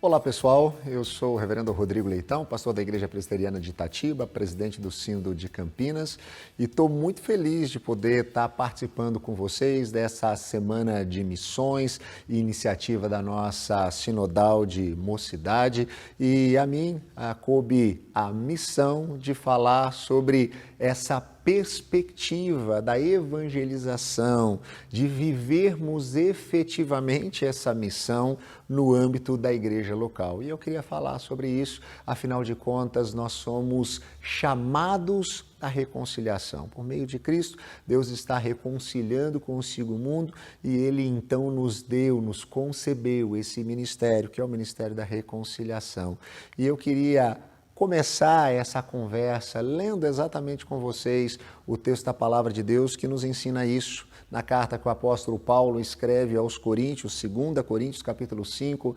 Olá pessoal, eu sou o reverendo Rodrigo Leitão, pastor da Igreja Presbiteriana de Itatiba, presidente do Sínodo de Campinas, e estou muito feliz de poder estar participando com vocês dessa semana de missões e iniciativa da nossa Sinodal de Mocidade, e a mim coube a missão de falar sobre essa perspectiva da evangelização, de vivermos efetivamente essa missão no âmbito da igreja local. E eu queria falar sobre isso, afinal de contas, nós somos chamados à reconciliação. Por meio de Cristo, Deus está reconciliando consigo o mundo e Ele então nos concebeu esse ministério, que é o ministério da reconciliação. E eu queria começar essa conversa lendo exatamente com vocês o texto da Palavra de Deus que nos ensina isso. Na carta que o apóstolo Paulo escreve aos Coríntios, 2 Coríntios, capítulo 5,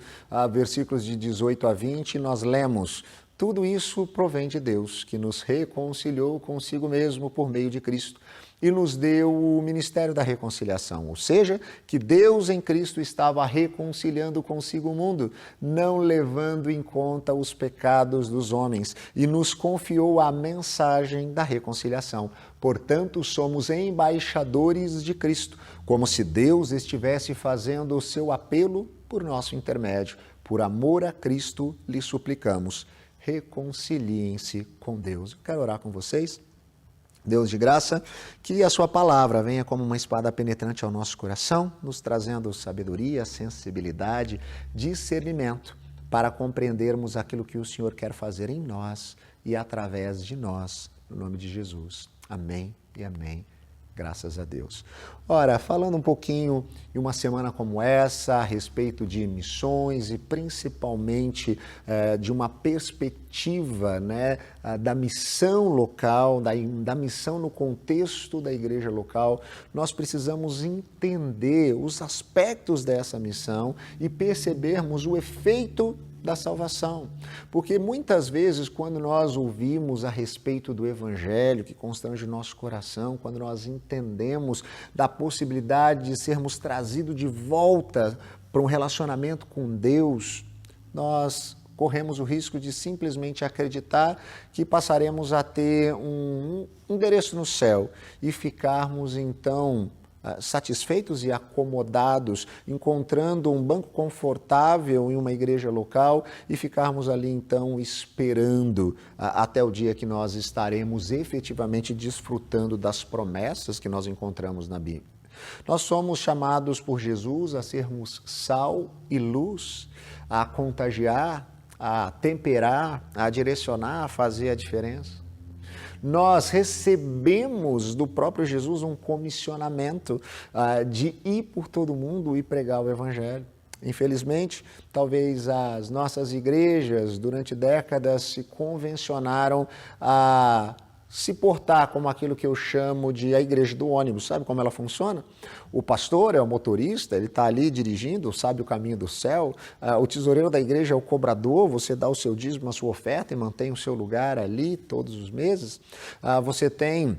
versículos de 18 a 20, nós lemos: tudo isso provém de Deus, que nos reconciliou consigo mesmo por meio de Cristo e nos deu o ministério da reconciliação, ou seja, que Deus em Cristo estava reconciliando consigo o mundo, não levando em conta os pecados dos homens, e nos confiou a mensagem da reconciliação. Portanto, somos embaixadores de Cristo, como se Deus estivesse fazendo o seu apelo por nosso intermédio. Por amor a Cristo, lhe suplicamos, reconciliem-se com Deus. Eu quero orar com vocês. Deus de graça, que a sua palavra venha como uma espada penetrante ao nosso coração, nos trazendo sabedoria, sensibilidade, discernimento, para compreendermos aquilo que o Senhor quer fazer em nós e através de nós, no nome de Jesus. Amém e amém. Graças a Deus. Ora, falando um pouquinho em uma semana como essa, a respeito de missões e principalmente de uma perspectiva da missão local, da missão no contexto da igreja local, nós precisamos entender os aspectos dessa missão e percebermos o efeito da salvação, porque muitas vezes quando nós ouvimos a respeito do Evangelho que constrange o nosso coração, quando nós entendemos da possibilidade de sermos trazidos de volta para um relacionamento com Deus, nós corremos o risco de simplesmente acreditar que passaremos a ter um endereço no céu e ficarmos então satisfeitos e acomodados, encontrando um banco confortável em uma igreja local e ficarmos ali então esperando até o dia que nós estaremos efetivamente desfrutando das promessas que nós encontramos na Bíblia. Nós somos chamados por Jesus a sermos sal e luz, a contagiar, a temperar, a direcionar, a fazer a diferença. Nós recebemos do próprio Jesus um comissionamento de ir por todo mundo e pregar o Evangelho. Infelizmente, talvez as nossas igrejas, durante décadas, se convencionaram a se portar como aquilo que eu chamo de a igreja do ônibus. Sabe como ela funciona? O pastor é o motorista, ele está ali dirigindo, sabe o caminho do céu. O tesoureiro da igreja é o cobrador, você dá o seu dízimo, a sua oferta e mantém o seu lugar ali todos os meses. Você tem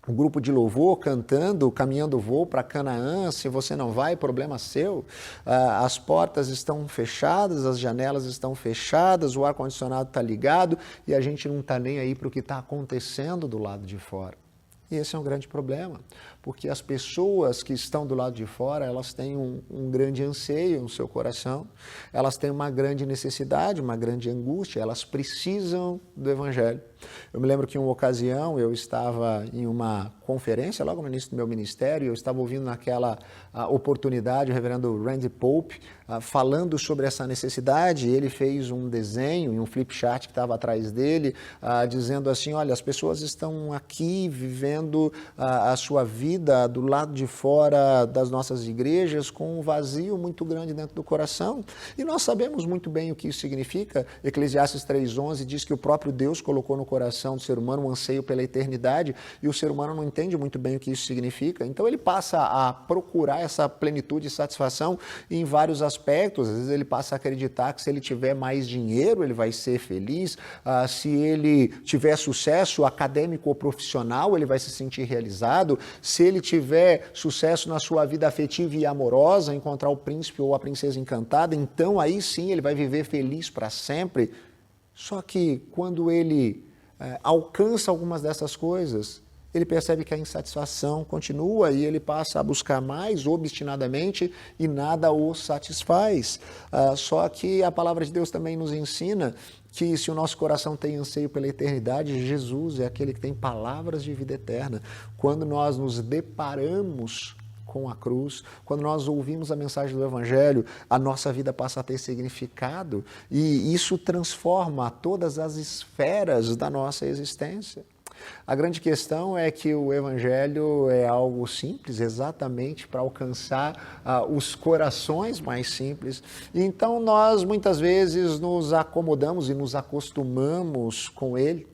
um grupo de louvor cantando, caminhando o voo para Canaã. Se você não vai, problema seu. As portas estão fechadas, as janelas estão fechadas, o ar-condicionado está ligado e a gente não está nem aí para o que está acontecendo do lado de fora. E esse é um grande problema, porque as pessoas que estão do lado de fora, elas têm um grande anseio no seu coração, elas têm uma grande necessidade, uma grande angústia, elas precisam do Evangelho. Eu me lembro que em uma ocasião eu estava em uma conferência, logo no início do meu ministério, eu estava ouvindo naquela oportunidade o reverendo Randy Pope falando sobre essa necessidade. Ele fez um desenho em um flip chart que estava atrás dele, dizendo assim: olha, as pessoas estão aqui vivendo a sua vida do lado de fora das nossas igrejas com um vazio muito grande dentro do coração. E nós sabemos muito bem o que isso significa. Eclesiastes 3:11 diz que o próprio Deus colocou no coração do ser humano um anseio pela eternidade, e o ser humano não entende muito bem o que isso significa. Então ele passa a procurar essa plenitude e satisfação em vários aspectos. Às vezes ele passa a acreditar que se ele tiver mais dinheiro, ele vai ser feliz. Se ele tiver sucesso acadêmico ou profissional, ele vai se sentir realizado. Se ele tiver sucesso na sua vida afetiva e amorosa, encontrar o príncipe ou a princesa encantada, então aí sim ele vai viver feliz para sempre. Só que quando ele alcança algumas dessas coisas, ele percebe que a insatisfação continua e ele passa a buscar mais obstinadamente e nada o satisfaz. Só que a palavra de Deus também nos ensina que se o nosso coração tem anseio pela eternidade, Jesus é aquele que tem palavras de vida eterna. Quando nós nos deparamos com a cruz, quando nós ouvimos a mensagem do Evangelho, a nossa vida passa a ter significado e isso transforma todas as esferas da nossa existência. A grande questão é que o Evangelho é algo simples, exatamente para alcançar os corações mais simples. E então nós muitas vezes nos acomodamos e nos acostumamos com ele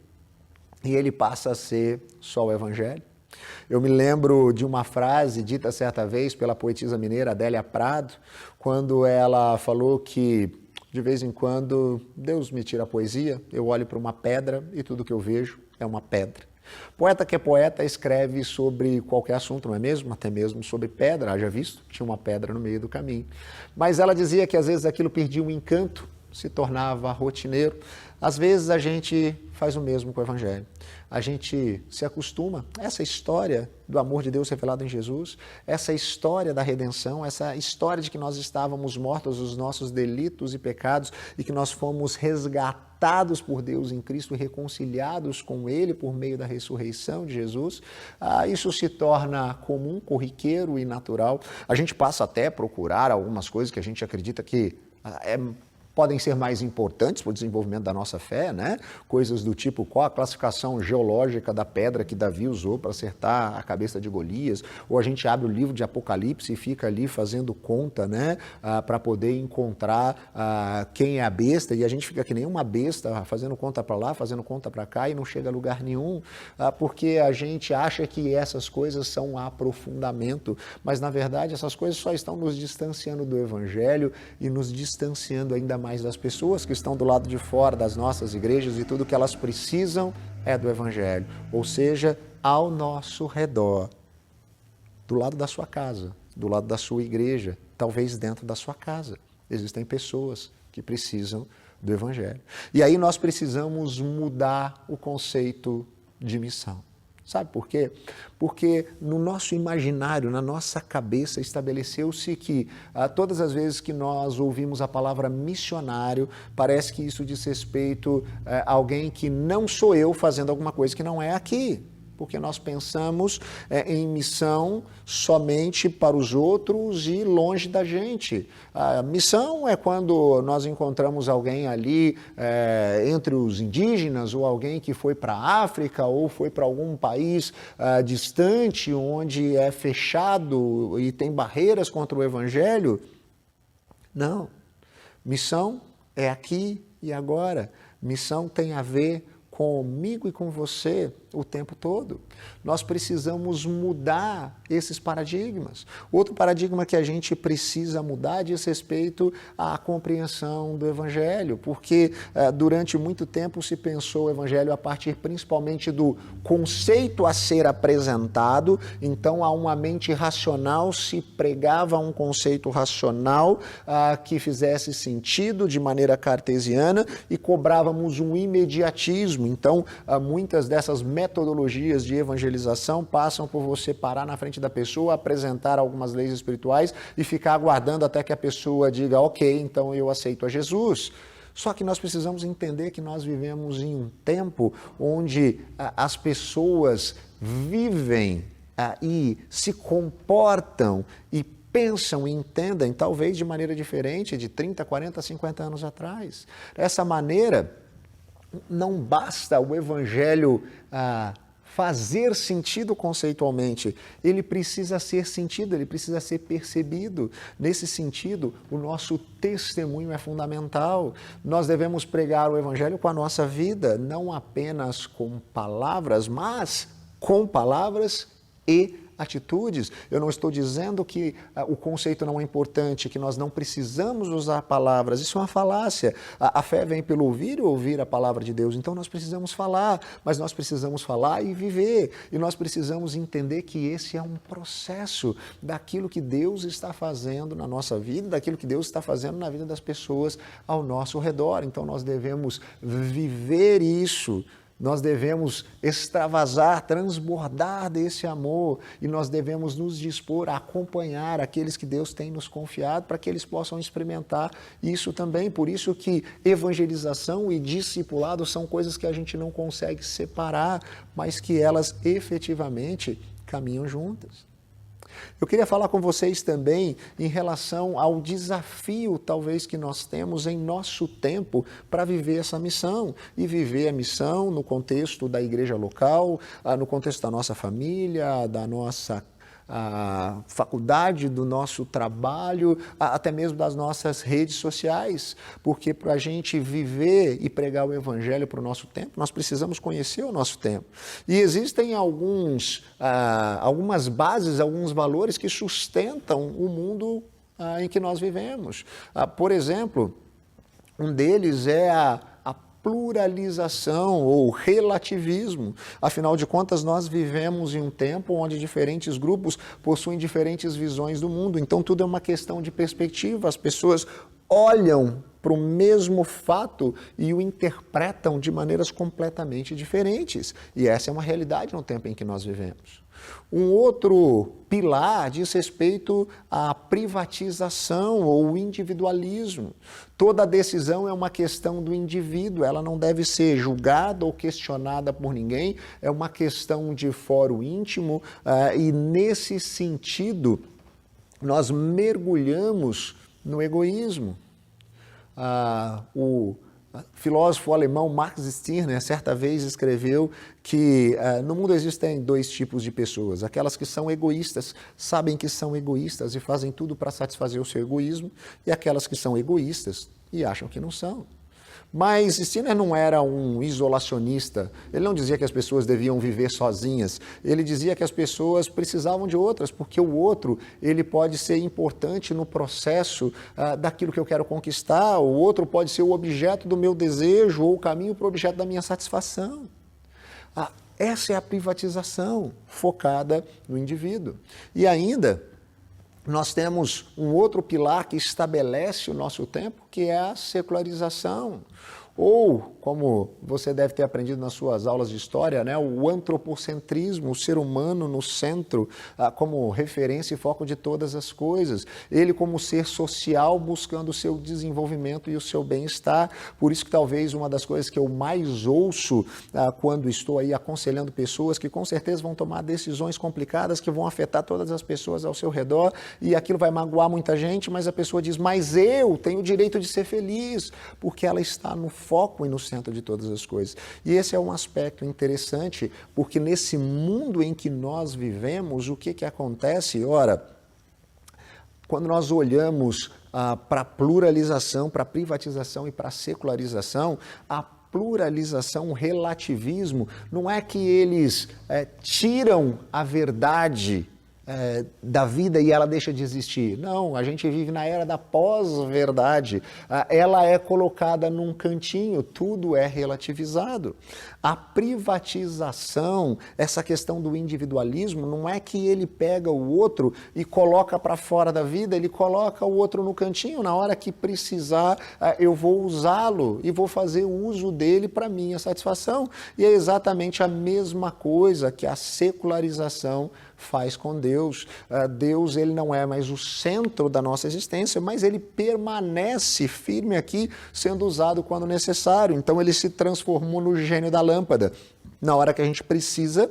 e ele passa a ser só o Evangelho. Eu me lembro de uma frase dita certa vez pela poetisa mineira Adélia Prado, quando ela falou que de vez em quando Deus me tira a poesia, eu olho para uma pedra e tudo que eu vejo é uma pedra. Poeta que é poeta escreve sobre qualquer assunto, não é mesmo? Até mesmo sobre pedra, haja visto, tinha uma pedra no meio do caminho. Mas ela dizia que às vezes aquilo perdia um encanto, se tornava rotineiro. Às vezes a gente faz o mesmo com o Evangelho. A gente se acostuma a essa história do amor de Deus revelado em Jesus, essa história da redenção, essa história de que nós estávamos mortos dos nossos delitos e pecados e que nós fomos resgatados por Deus em Cristo e reconciliados com Ele por meio da ressurreição de Jesus. Isso se torna comum, corriqueiro e natural. A gente passa até a procurar algumas coisas que a gente acredita que podem ser mais importantes para o desenvolvimento da nossa fé, né? Coisas do tipo, qual a classificação geológica da pedra que Davi usou para acertar a cabeça de Golias, ou a gente abre o livro de Apocalipse e fica ali fazendo conta, né? Para poder encontrar quem é a besta, e a gente fica que nem uma besta, fazendo conta para lá, fazendo conta para cá, e não chega a lugar nenhum, porque a gente acha que essas coisas são um aprofundamento, mas na verdade essas coisas só estão nos distanciando do Evangelho e nos distanciando ainda mais das pessoas que estão do lado de fora das nossas igrejas, e tudo que elas precisam é do Evangelho, ou seja, ao nosso redor, do lado da sua casa, do lado da sua igreja, talvez dentro da sua casa, existem pessoas que precisam do Evangelho. E aí nós precisamos mudar o conceito de missão. Sabe por quê? Porque no nosso imaginário, na nossa cabeça, estabeleceu-se que todas as vezes que nós ouvimos a palavra missionário, parece que isso diz respeito a alguém que não sou eu fazendo alguma coisa que não é aqui. Porque nós pensamos em missão somente para os outros e longe da gente. A missão é quando nós encontramos alguém ali entre os indígenas, ou alguém que foi para a África, ou foi para algum país distante, onde é fechado e tem barreiras contra o Evangelho. Não. Missão é aqui e agora. Missão tem a ver comigo e com você o tempo todo. Nós precisamos mudar esses paradigmas. Outro paradigma que a gente precisa mudar diz respeito à compreensão do Evangelho, porque durante muito tempo se pensou o Evangelho a partir principalmente do conceito a ser apresentado, então a uma mente racional se pregava um conceito racional que fizesse sentido de maneira cartesiana e cobrávamos um imediatismo. Então, muitas dessas metodologias de evangelização passam por você parar na frente da pessoa, apresentar algumas leis espirituais e ficar aguardando até que a pessoa diga, ok, então eu aceito a Jesus. Só que nós precisamos entender que nós vivemos em um tempo onde as pessoas vivem e se comportam e pensam e entendem talvez de maneira diferente de 30, 40, 50 anos atrás. Dessa maneira, não basta o Evangelho fazer sentido conceitualmente, ele precisa ser sentido, ele precisa ser percebido. Nesse sentido, o nosso testemunho é fundamental. Nós devemos pregar o Evangelho com a nossa vida, não apenas com palavras, mas com palavras e atitudes. Eu não estou dizendo que o conceito não é importante, que nós não precisamos usar palavras. Isso é uma falácia. A fé vem pelo ouvir e ouvir a palavra de Deus. Então nós precisamos falar, mas nós precisamos falar e viver. E nós precisamos entender que esse é um processo daquilo que Deus está fazendo na nossa vida, daquilo que Deus está fazendo na vida das pessoas ao nosso redor. Então nós devemos viver isso. Nós devemos extravasar, transbordar desse amor e nós devemos nos dispor a acompanhar aqueles que Deus tem nos confiado para que eles possam experimentar isso também. Por isso que evangelização e discipulado são coisas que a gente não consegue separar, mas que elas efetivamente caminham juntas. Eu queria falar com vocês também em relação ao desafio, talvez, que nós temos em nosso tempo para viver essa missão. E viver a missão no contexto da igreja local, no contexto da nossa família, da nossa faculdade, do nosso trabalho, até mesmo das nossas redes sociais, porque para a gente viver e pregar o Evangelho para o nosso tempo, nós precisamos conhecer o nosso tempo. E existem algumas bases, alguns valores que sustentam o mundo em que nós vivemos. Por exemplo, um deles é a pluralização ou relativismo. Afinal de contas, nós vivemos em um tempo onde diferentes grupos possuem diferentes visões do mundo. Então, tudo é uma questão de perspectiva. As pessoas olham para o mesmo fato e o interpretam de maneiras completamente diferentes. E essa é uma realidade no tempo em que nós vivemos. Um outro pilar diz respeito à privatização ou individualismo. Toda decisão é uma questão do indivíduo, ela não deve ser julgada ou questionada por ninguém, é uma questão de fórum íntimo e nesse sentido nós mergulhamos no egoísmo. O filósofo alemão Max Stirner, certa vez, escreveu que no mundo existem dois tipos de pessoas. Aquelas que são egoístas, sabem que são egoístas e fazem tudo para satisfazer o seu egoísmo, e aquelas que são egoístas e acham que não são. Mas Stirner não era um isolacionista, ele não dizia que as pessoas deviam viver sozinhas, ele dizia que as pessoas precisavam de outras, porque o outro ele pode ser importante no processo daquilo que eu quero conquistar, o outro pode ser o objeto do meu desejo ou o caminho para o objeto da minha satisfação. Essa é a privatização focada no indivíduo. E ainda, nós temos um outro pilar que estabelece o nosso tempo, que é a secularização. Ou, como você deve ter aprendido nas suas aulas de história, né, o antropocentrismo, o ser humano no centro, como referência e foco de todas as coisas. Ele como ser social buscando o seu desenvolvimento e o seu bem-estar. Por isso que talvez uma das coisas que eu mais ouço quando estou aí aconselhando pessoas que com certeza vão tomar decisões complicadas que vão afetar todas as pessoas ao seu redor e aquilo vai magoar muita gente, mas a pessoa diz, mas eu tenho o direito de ser feliz, porque ela está no foco e no centro de todas as coisas. E esse é um aspecto interessante, porque nesse mundo em que nós vivemos, o que acontece? Ora, quando nós olhamos para a pluralização, para a privatização e para a secularização, a pluralização, o relativismo, não é que eles tiram a verdade da vida e ela deixa de existir. Não, a gente vive na era da pós-verdade. Ela é colocada num cantinho, tudo é relativizado. A privatização, essa questão do individualismo, não é que ele pega o outro e coloca para fora da vida, ele coloca o outro no cantinho, na hora que precisar eu vou usá-lo e vou fazer uso dele para minha satisfação. E é exatamente a mesma coisa que a secularização faz com Deus. Deus, ele não é mais o centro da nossa existência, mas ele permanece firme aqui, sendo usado quando necessário. Então ele se transformou no gênio da lâmpada. Na hora que a gente precisa,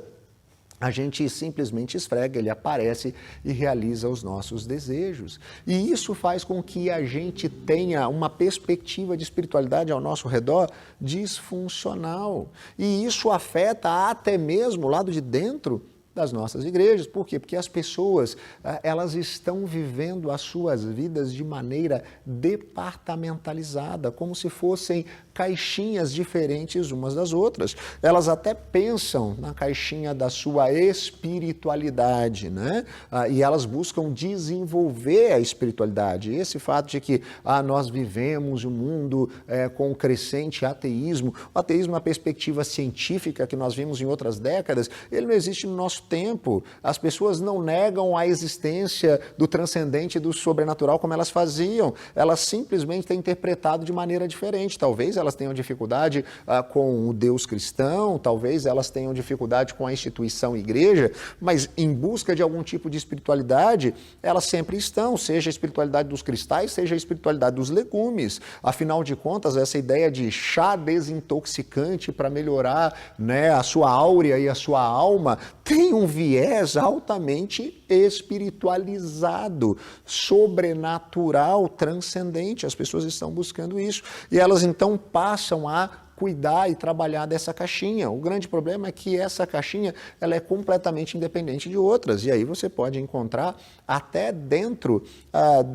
a gente simplesmente esfrega, ele aparece e realiza os nossos desejos. E isso faz com que a gente tenha uma perspectiva de espiritualidade ao nosso redor disfuncional. E isso afeta até mesmo o lado de dentro das nossas igrejas. Por quê? Porque as pessoas, elas estão vivendo as suas vidas de maneira departamentalizada, como se fossem caixinhas diferentes umas das outras. Elas até pensam na caixinha da sua espiritualidade, né? E elas buscam desenvolver a espiritualidade. Esse fato de que nós vivemos um mundo com crescente ateísmo, o ateísmo na perspectiva científica que nós vimos em outras décadas, ele não existe no nosso tempo. As pessoas não negam a existência do transcendente e do sobrenatural como elas faziam. Elas simplesmente têm interpretado de maneira diferente. Talvez elas tenham dificuldade com o Deus cristão, talvez elas tenham dificuldade com a instituição igreja, mas em busca de algum tipo de espiritualidade, elas sempre estão, seja a espiritualidade dos cristais, seja a espiritualidade dos legumes. Afinal de contas, essa ideia de chá desintoxicante para melhorar, né, a sua áurea e a sua alma tem um viés altamente espiritualizado, sobrenatural, transcendente. As pessoas estão buscando isso. E elas então passam a cuidar e trabalhar dessa caixinha. O grande problema é que essa caixinha ela é completamente independente de outras. E aí você pode encontrar até dentro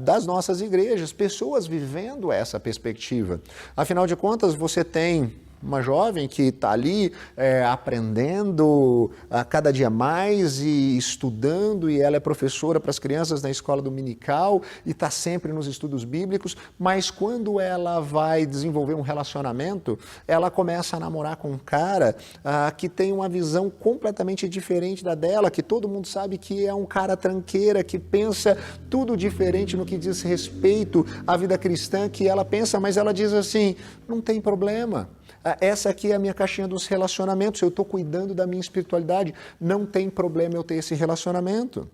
das nossas igrejas pessoas vivendo essa perspectiva. Afinal de contas, você tem uma jovem que está ali aprendendo cada dia mais e estudando, e ela é professora para as crianças na escola dominical e está sempre nos estudos bíblicos, mas quando ela vai desenvolver um relacionamento, ela começa a namorar com um cara que tem uma visão completamente diferente da dela, que todo mundo sabe que é um cara tranqueira, que pensa tudo diferente no que diz respeito à vida cristã que ela pensa, mas ela diz assim, não tem problema. Essa aqui é a minha caixinha dos relacionamentos, eu estou cuidando da minha espiritualidade, não tem problema eu ter esse relacionamento.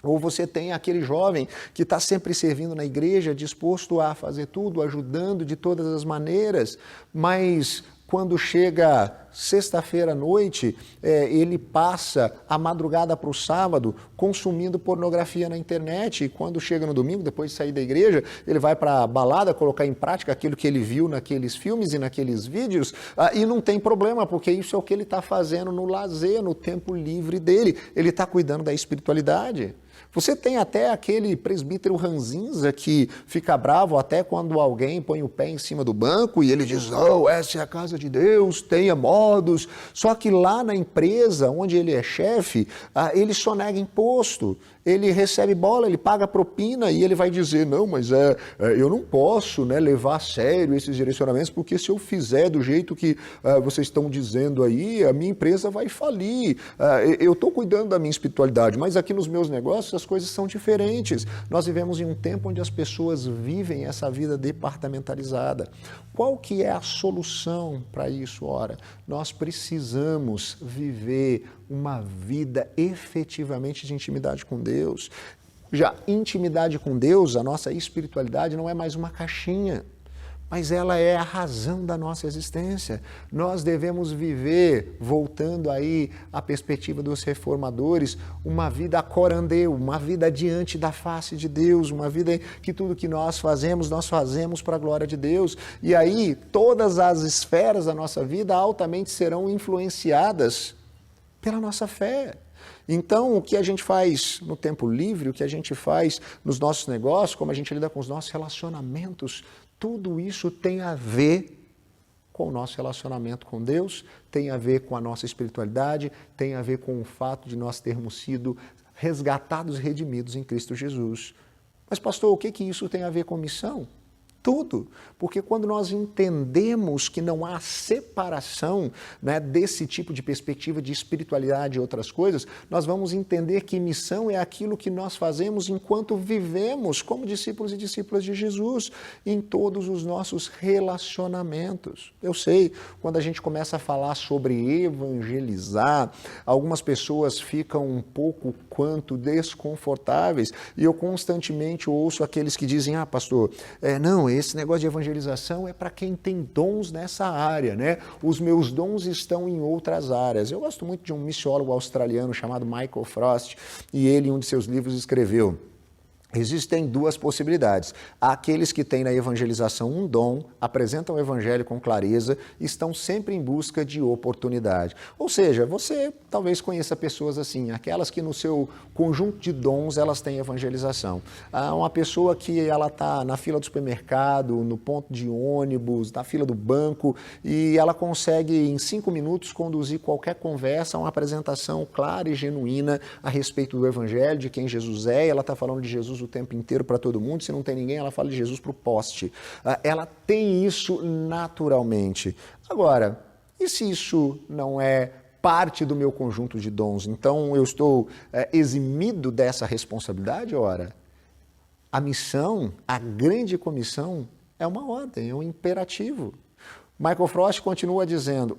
Ou você tem aquele jovem que está sempre servindo na igreja, disposto a fazer tudo, ajudando de todas as maneiras, mas quando chega sexta-feira à noite, ele passa a madrugada para o sábado consumindo pornografia na internet, e quando chega no domingo, depois de sair da igreja, ele vai para a balada colocar em prática aquilo que ele viu naqueles filmes e naqueles vídeos, e não tem problema, porque isso é o que ele está fazendo no lazer, no tempo livre dele, ele está cuidando da espiritualidade. Você tem até aquele presbítero ranzinza que fica bravo até quando alguém põe o pé em cima do banco e ele diz, oh, essa é a casa de Deus, tenha modos. Só que lá na empresa onde ele é chefe, ele só nega imposto. Ele recebe bola, ele paga propina e ele vai dizer, não, mas eu não posso, né, levar a sério esses direcionamentos, porque se eu fizer do jeito que vocês estão dizendo aí, a minha empresa vai falir. Eu estou cuidando da minha espiritualidade, mas aqui nos meus negócios as coisas são diferentes. Nós vivemos em um tempo onde as pessoas vivem essa vida departamentalizada. Qual que é a solução para isso? Ora, nós precisamos viver uma vida efetivamente de intimidade com Deus. Já intimidade com Deus, a nossa espiritualidade não é mais uma caixinha, mas ela é a razão da nossa existência. Nós devemos viver, voltando aí à perspectiva dos reformadores, uma vida corandeu, uma vida diante da face de Deus, uma vida que tudo que nós fazemos para a glória de Deus. E aí todas as esferas da nossa vida altamente serão influenciadas pela nossa fé. Então, o que a gente faz no tempo livre, o que a gente faz nos nossos negócios, como a gente lida com os nossos relacionamentos, tudo isso tem a ver com o nosso relacionamento com Deus, tem a ver com a nossa espiritualidade, tem a ver com o fato de nós termos sido resgatados e redimidos em Cristo Jesus. Mas, pastor, o que isso tem a ver com missão? Tudo, porque quando nós entendemos que não há separação, né, desse tipo de perspectiva de espiritualidade e outras coisas, nós vamos entender que missão é aquilo que nós fazemos enquanto vivemos como discípulos e discípulas de Jesus em todos os nossos relacionamentos. Eu sei, quando a gente começa a falar sobre evangelizar, algumas pessoas ficam um pouco quanto desconfortáveis, e eu constantemente ouço aqueles que dizem, pastor, não, esse negócio de evangelização é para quem tem dons nessa área, né? Os meus dons estão em outras áreas. Eu gosto muito de um missiólogo australiano chamado Michael Frost, e ele, em um de seus livros, escreveu: existem duas possibilidades. Há aqueles que têm na evangelização um dom, apresentam o evangelho com clareza, estão sempre em busca de oportunidade. Ou seja, você talvez conheça pessoas assim, aquelas que no seu conjunto de dons elas têm evangelização. Há uma pessoa que ela está na fila do supermercado, no ponto de ônibus, na fila do banco, e ela consegue em 5 minutos conduzir qualquer conversa a uma apresentação clara e genuína a respeito do evangelho, de quem Jesus é, e ela está falando de Jesus o tempo inteiro para todo mundo. Se não tem ninguém, ela fala de Jesus para o poste. Ela tem isso naturalmente. Agora, e se isso não é parte do meu conjunto de dons? Então eu estou eximido dessa responsabilidade? Ora, a missão, a grande comissão, é uma ordem, é um imperativo. Michael Frost continua dizendo: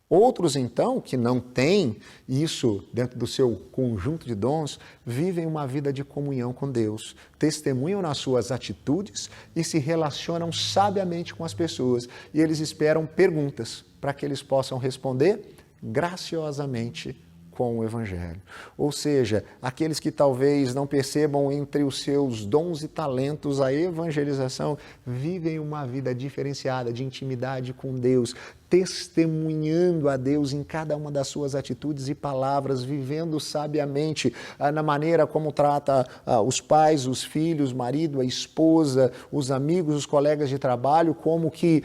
outros, então, que não têm isso dentro do seu conjunto de dons, vivem uma vida de comunhão com Deus, testemunham nas suas atitudes e se relacionam sabiamente com as pessoas. E eles esperam perguntas para que eles possam responder graciosamente com o Evangelho. Ou seja, aqueles que talvez não percebam entre os seus dons e talentos a evangelização, vivem uma vida diferenciada de intimidade com Deus, testemunhando a Deus em cada uma das suas atitudes e palavras, vivendo sabiamente na maneira como trata os pais, os filhos, o marido, a esposa, os amigos, os colegas de trabalho, como que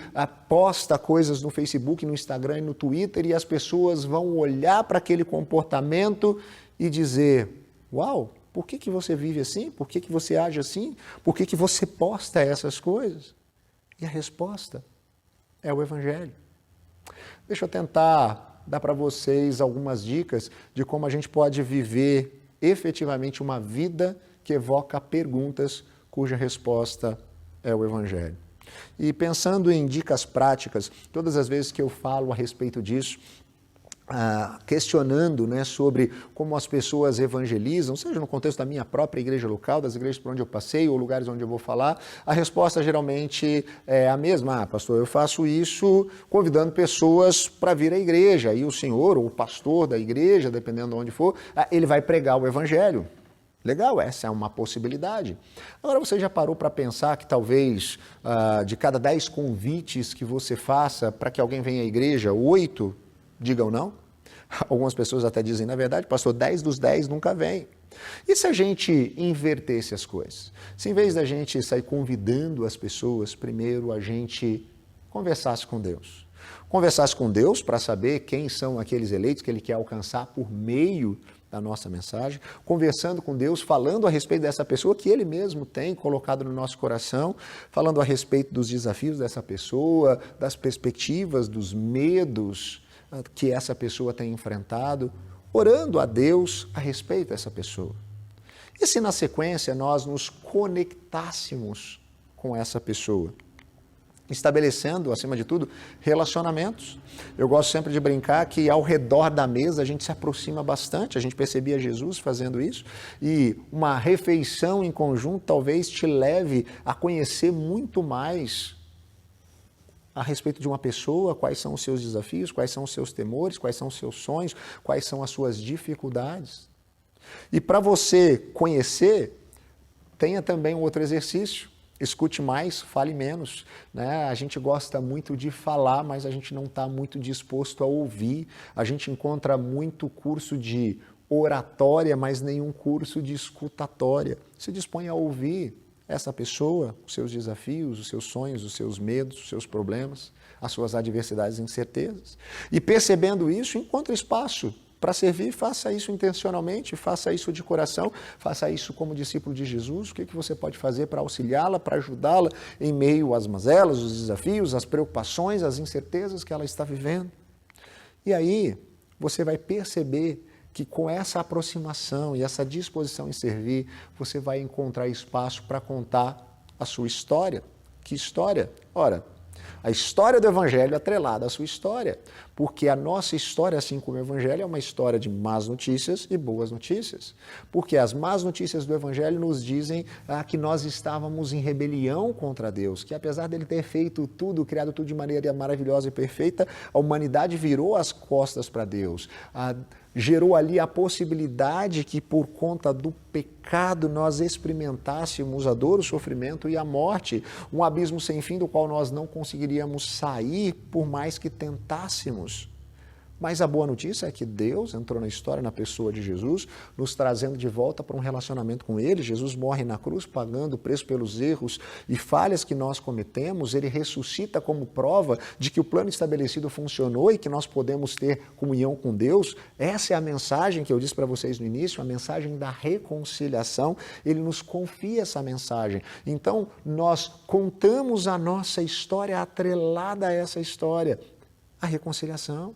posta coisas no Facebook, no Instagram e no Twitter, e as pessoas vão olhar para aquele comportamento e dizer: uau, por que você vive assim? Por que você age assim? Por que você posta essas coisas? E a resposta é o Evangelho. Deixa eu tentar dar para vocês algumas dicas de como a gente pode viver efetivamente uma vida que evoca perguntas cuja resposta é o Evangelho. E pensando em dicas práticas, todas as vezes que eu falo a respeito disso, questionando, né, sobre como as pessoas evangelizam, seja no contexto da minha própria igreja local, das igrejas por onde eu passei ou lugares onde eu vou falar, a resposta geralmente é a mesma: pastor, eu faço isso convidando pessoas para vir à igreja, e o senhor ou o pastor da igreja, dependendo de onde for, ele vai pregar o evangelho. Legal, essa é uma possibilidade. Agora, você já parou para pensar que talvez de cada 10 convites que você faça para que alguém venha à igreja, 8 digam não? Algumas pessoas até dizem: na verdade, pastor, 10 dos 10 nunca vêm. E se a gente invertesse as coisas? Se em vez da gente sair convidando as pessoas, primeiro a gente conversasse com Deus. Conversasse com Deus para saber quem são aqueles eleitos que Ele quer alcançar por meio da nossa mensagem, conversando com Deus, falando a respeito dessa pessoa que Ele mesmo tem colocado no nosso coração, falando a respeito dos desafios dessa pessoa, das perspectivas, dos medos que essa pessoa tem enfrentado, orando a Deus a respeito dessa pessoa. E se na sequência nós nos conectássemos com essa pessoa, estabelecendo, acima de tudo, relacionamentos. Eu gosto sempre de brincar que ao redor da mesa a gente se aproxima bastante, a gente percebia Jesus fazendo isso, e uma refeição em conjunto talvez te leve a conhecer muito mais a respeito de uma pessoa, quais são os seus desafios, quais são os seus temores, quais são os seus sonhos, quais são as suas dificuldades. E para você conhecer, tenha também um outro exercício. Escute mais, fale menos, né? A gente gosta muito de falar, mas a gente não está muito disposto a ouvir. A gente encontra muito curso de oratória, mas nenhum curso de escutatória. Se dispõe a ouvir essa pessoa, os seus desafios, os seus sonhos, os seus medos, os seus problemas, as suas adversidades e incertezas. E percebendo isso, encontre espaço para servir. Faça isso intencionalmente, faça isso de coração, faça isso como discípulo de Jesus. O que você pode fazer para auxiliá-la, para ajudá-la em meio às mazelas, os desafios, as preocupações, as incertezas que ela está vivendo? E aí você vai perceber que com essa aproximação e essa disposição em servir, você vai encontrar espaço para contar a sua história. Que história? Ora, a história do Evangelho atrelada à sua história. Porque a nossa história, assim como o Evangelho, é uma história de más notícias e boas notícias. Porque as más notícias do Evangelho nos dizem que nós estávamos em rebelião contra Deus, que apesar dele ter feito tudo, criado tudo de maneira maravilhosa e perfeita, a humanidade virou as costas para Deus. Gerou ali a possibilidade que por conta do pecado nós experimentássemos a dor, o sofrimento e a morte, um abismo sem fim do qual nós não conseguiríamos sair por mais que tentássemos. Mas a boa notícia é que Deus entrou na história, na pessoa de Jesus, nos trazendo de volta para um relacionamento com Ele. Jesus morre na cruz, pagando o preço pelos erros e falhas que nós cometemos. Ele ressuscita como prova de que o plano estabelecido funcionou e que nós podemos ter comunhão com Deus. Essa é a mensagem que eu disse para vocês no início, a mensagem da reconciliação. Ele nos confia essa mensagem. Então, nós contamos a nossa história atrelada a essa história, a reconciliação.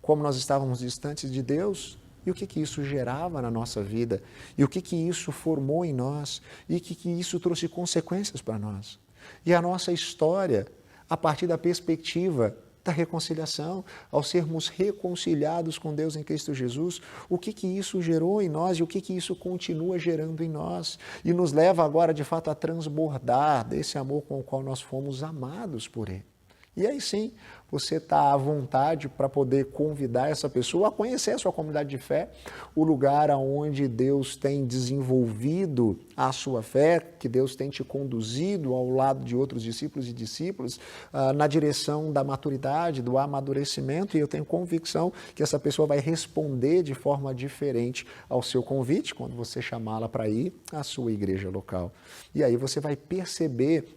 Como nós estávamos distantes de Deus e o que isso gerava na nossa vida e o que isso formou em nós e o que isso trouxe consequências para nós. E a nossa história, a partir da perspectiva da reconciliação, ao sermos reconciliados com Deus em Cristo Jesus, o que isso gerou em nós e o que isso continua gerando em nós e nos leva agora de fato a transbordar desse amor com o qual nós fomos amados por Ele. E aí sim, você está à vontade para poder convidar essa pessoa a conhecer a sua comunidade de fé, o lugar onde Deus tem desenvolvido a sua fé, que Deus tem te conduzido ao lado de outros discípulos e discípulas, na direção da maturidade, do amadurecimento, e eu tenho convicção que essa pessoa vai responder de forma diferente ao seu convite, quando você chamá-la para ir à sua igreja local. E aí você vai perceber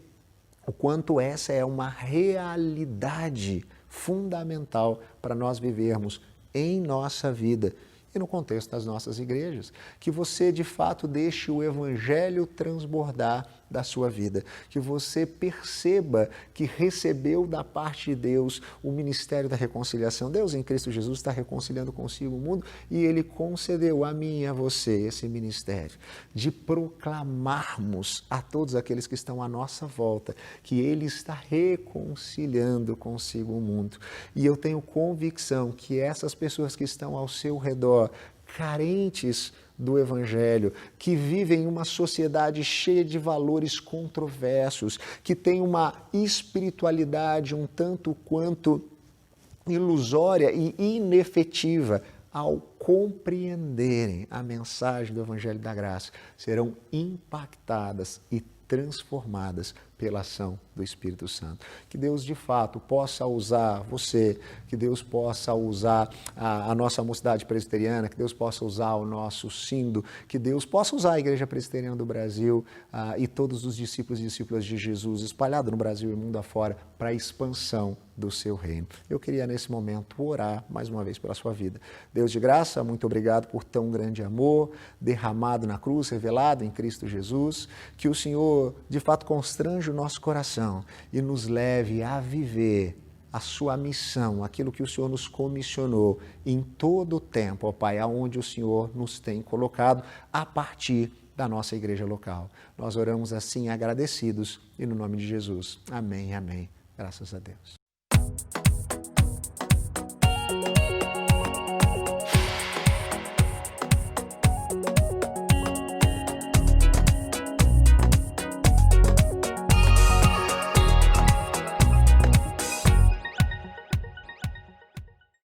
o quanto essa é uma realidade fundamental para nós vivermos em nossa vida e no contexto das nossas igrejas. Que você, de fato, deixe o Evangelho transbordar da sua vida. Que você perceba que recebeu da parte de Deus o ministério da reconciliação. Deus, em Cristo Jesus, está reconciliando consigo o mundo e Ele concedeu a mim e a você esse ministério de proclamarmos a todos aqueles que estão à nossa volta que Ele está reconciliando consigo o mundo. E eu tenho convicção que essas pessoas que estão ao seu redor, carentes do Evangelho, que vivem em uma sociedade cheia de valores controversos, que tem uma espiritualidade um tanto quanto ilusória e inefetiva, ao compreenderem a mensagem do Evangelho da Graça, serão impactadas e transformadas pela ação do Espírito Santo. Que Deus, de fato, possa usar você, que Deus possa usar a nossa mocidade presbiteriana, que Deus possa usar o nosso sínodo, que Deus possa usar a Igreja Presbiteriana do Brasil e todos os discípulos e discípulas de Jesus espalhados no Brasil e mundo afora para a expansão do seu reino. Eu queria, nesse momento, orar mais uma vez pela sua vida. Deus de graça, muito obrigado por tão grande amor derramado na cruz, revelado em Cristo Jesus. Que o Senhor, de fato, constranja o nosso coração e nos leve a viver a sua missão, aquilo que o Senhor nos comissionou em todo o tempo, ó Pai, aonde o Senhor nos tem colocado a partir da nossa igreja local. Nós oramos assim agradecidos e no nome de Jesus. Amém, amém. Graças a Deus.